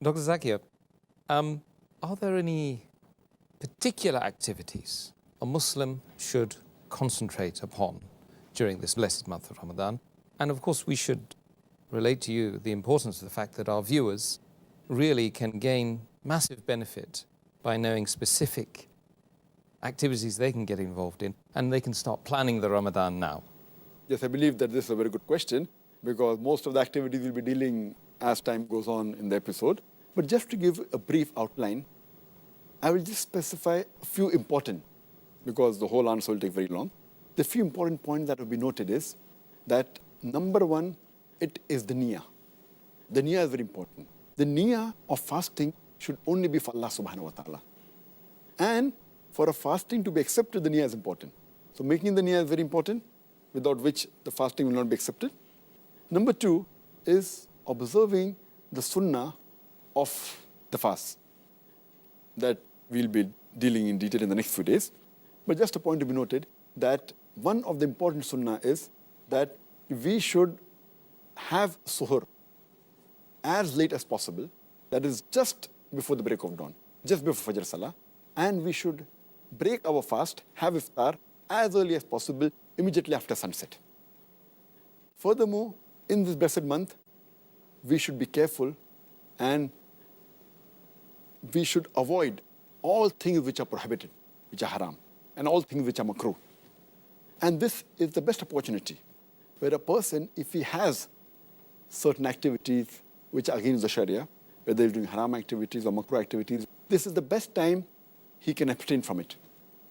Dr. Zakir, are there any particular activities a Muslim should concentrate upon during this blessed month of Ramadan? And of course, we should relate to you the importance of the fact that our viewers really can gain massive benefit by knowing specific activities they can get involved in, and they can start planning the Ramadan now. Yes, I believe that this is a very good question, because most of the activities we'll be dealing as time goes on in the episode. But just to give a brief outline, I will just specify a few important, because the whole answer will take very long. The few important points that will be noted is that number one, it is the niyyah. The niyyah is very important. The niyyah of fasting should only be for Allah subhanahu wa ta'ala. And for a fasting to be accepted, the niyyah is important. So making the niyyah is very important, without which the fasting will not be accepted. Number two is observing the sunnah of the fast that we'll be dealing in detail in the next few days. But just a point to be noted that one of the important sunnah is that we should have suhoor as late as possible, that is just before the break of dawn, just before Fajr Salah, and we should break our fast, have iftar as early as possible, immediately after sunset. Furthermore, in this blessed month, we should be careful and we should avoid all things which are prohibited, which are haram, and all things which are makruh. And this is the best opportunity where a person, if he has certain activities which are against the Sharia, whether he's doing haram activities or makruh activities, this is the best time he can abstain from it.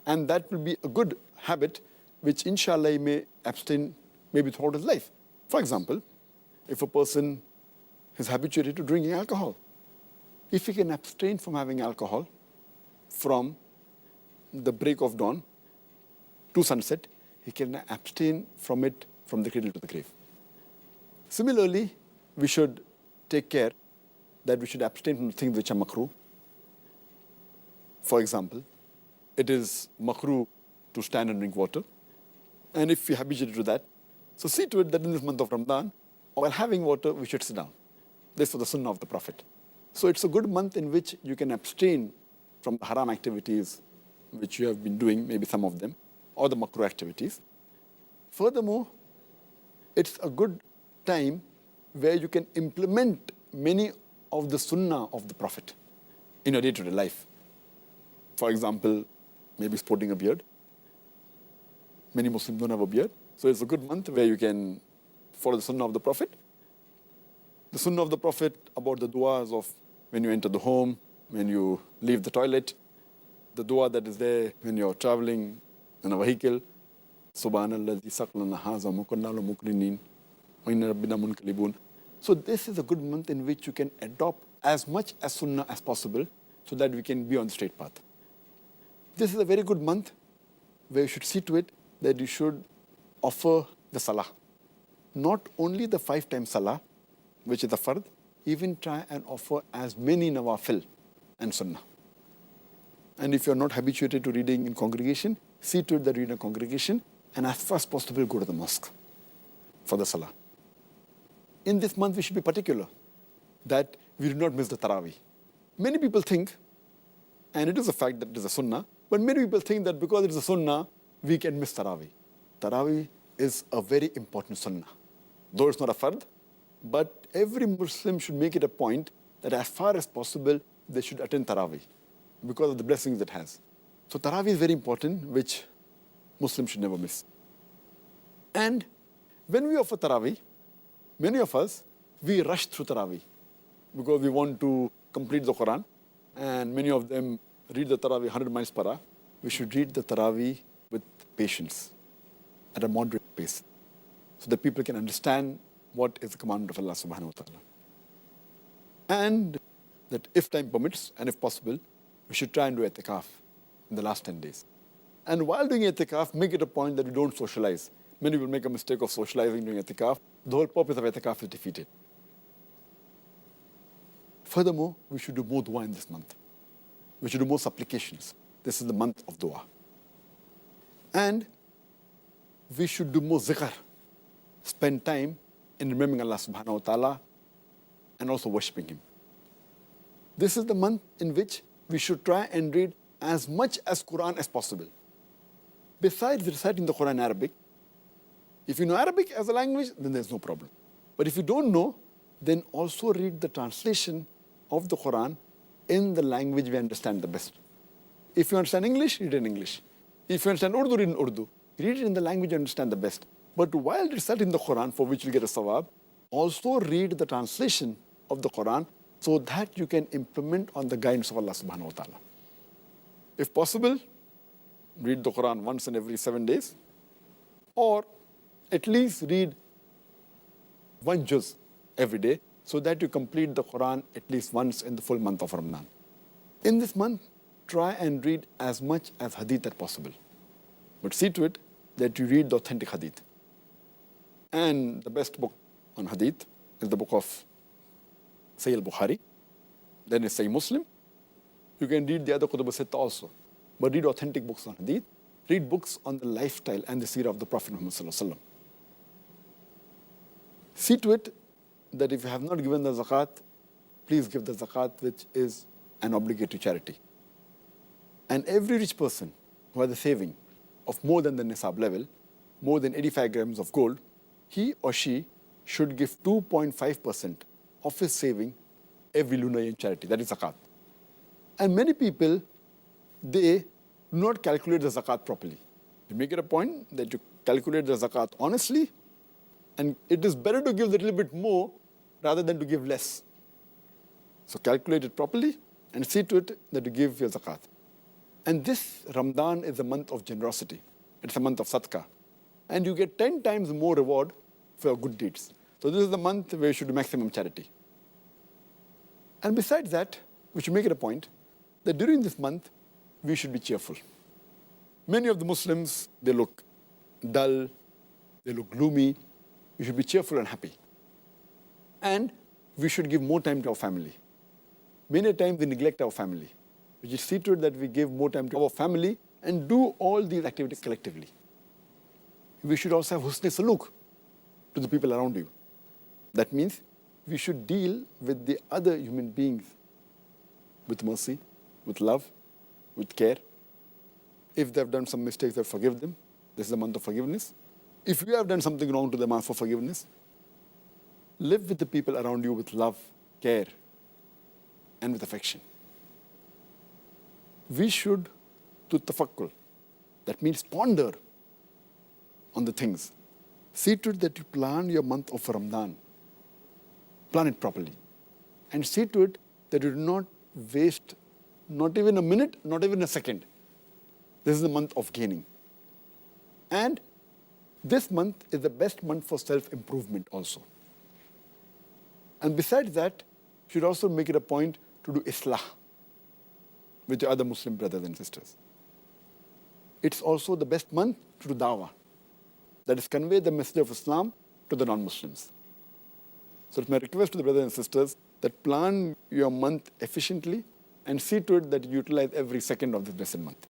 And that will be a good habit which inshallah he may abstain maybe throughout his life. For example, if a person is habituated to drinking alcohol, if he can abstain from having alcohol from the break of dawn to sunset, he can abstain from it from the cradle to the grave. Similarly, we should take care that we should abstain from things which are makruh. For example, it is makruh to stand and drink water. And if we habituated to that, so see to it that in this month of Ramadan, while having water, we should sit down. This was the sunnah of the Prophet. So it's a good month in which you can abstain from the haram activities which you have been doing, maybe some of them, or the makruh activities. Furthermore, it's a good time where you can implement many of the sunnah of the Prophet in your day-to-day life. For example, maybe sporting a beard. Many Muslims don't have a beard. So it's a good month where you can follow the sunnah of the Prophet. The sunnah of the Prophet about the du'as of when you enter the home, when you leave the toilet, the dua that is there when you're traveling in a vehicle. Subhanallah, saqlana haza mukunnalu mukrinin, wa inna rabbina munqalibun. So this is a good month in which you can adopt as much as sunnah as possible so that we can be on the straight path. This is a very good month where you should see to it that you should offer the salah. Not only the 5 times salah, which is the fard, even try and offer as many nawafil and sunnah. And if you're not habituated to reading in congregation, see to it that you read in a congregation, and as far as possible go to the mosque for the salah. In this month, we should be particular that we do not miss the Taraweeh. Many people think, and it is a fact that it is a sunnah, but many people think that because it is a sunnah, we can miss Taraweeh. Taraweeh is a very important sunnah. Though it's not a fard, but every Muslim should make it a point that as far as possible, they should attend Taraweeh because of the blessings it has. So Taraweeh is very important, which Muslims should never miss. And when we offer Taraweeh, many of us, we rush through Taraweeh because we want to complete the Quran, and many of them read the Taraweeh 100 miles per hour. We should read the Taraweeh with patience, at a moderate pace, so that people can understand what is the commandment of Allah subhanahu wa ta'ala. And that if time permits, and if possible, we should try and do i'tikaf in the last 10 days. And while doing i'tikaf, make it a point that you don't socialize. Many people make a mistake of socializing during i'tikaf. The whole purpose of i'tikaf is defeated. Furthermore, we should do more dua in this month. We should do more supplications. This is the month of dua. And we should do more zikr. Spend time in remembering Allah subhanahu wa ta'ala and also worshipping Him. This is the month in which we should try and read as much as Quran as possible. Besides reciting the Quran in Arabic, if you know Arabic as a language, then there's no problem. But if you don't know, then also read the translation of the Quran in the language we understand the best. If you understand English, read in English. If you understand Urdu, read in Urdu. Read it in the language you understand the best. But while reciting the Quran, for which you get a sawab, also read the translation of the Quran so that you can implement on the guidance of Allah subhanahu wa ta'ala. If possible, read the Quran once in every 7 days, or at least read one juz every day so that you complete the Quran at least once in the full month of Ramadan. In this month, try and read as much as hadith as possible. But see to it that you read the authentic hadith. And the best book on hadith is the book of Sahih al-Bukhari. Then is Sahih Muslim. You can read the other Kutub al-Sitta also. But read authentic books on hadith. Read books on the lifestyle and the seerah of the Prophet Muhammad sallallahu alaihi wasallam. See to it that if you have not given the zakat, please give the zakat, which is an obligatory charity. And every rich person who has a saving of more than the nisab level, more than 85 grams of gold, he or she should give 2.5% of his saving every lunar year in charity. That is zakat. And many people, they do not calculate the zakat properly. You make it a point that you calculate the zakat honestly, and it is better to give a little bit more rather than to give less. So calculate it properly and see to it that you give your zakat. And this Ramadan is a month of generosity. It's a month of sadaqah. And you get 10 times more reward for your good deeds. So this is the month where you should do maximum charity. And besides that, we should make it a point that during this month, we should be cheerful. Many of the Muslims, they look dull, they look gloomy. We should be cheerful and happy. And we should give more time to our family. Many times we neglect our family. We should see to it that we give more time to our family and do all these activities collectively. We should also have husn saluk to the people around you. That means we should deal with the other human beings with mercy, with love, with care. If they have done some mistakes, then forgive them. This is the month of forgiveness. If you have done something wrong to them, ask for forgiveness. Live with the people around you with love, care, and with affection. We should do tafakkul. That means ponder on the things. See to it that you plan your month of Ramadan. Plan it properly. And see to it that you do not waste not even a minute, not even a second. This is the month of gaining. And this month is the best month for self-improvement also. And besides that, you should also make it a point to do islah with your other Muslim brothers and sisters. It's also the best month to do dawah. That is, convey the message of Islam to the non-Muslims. So it's my request to the brothers and sisters that plan your month efficiently and see to it that you utilize every second of this blessed month.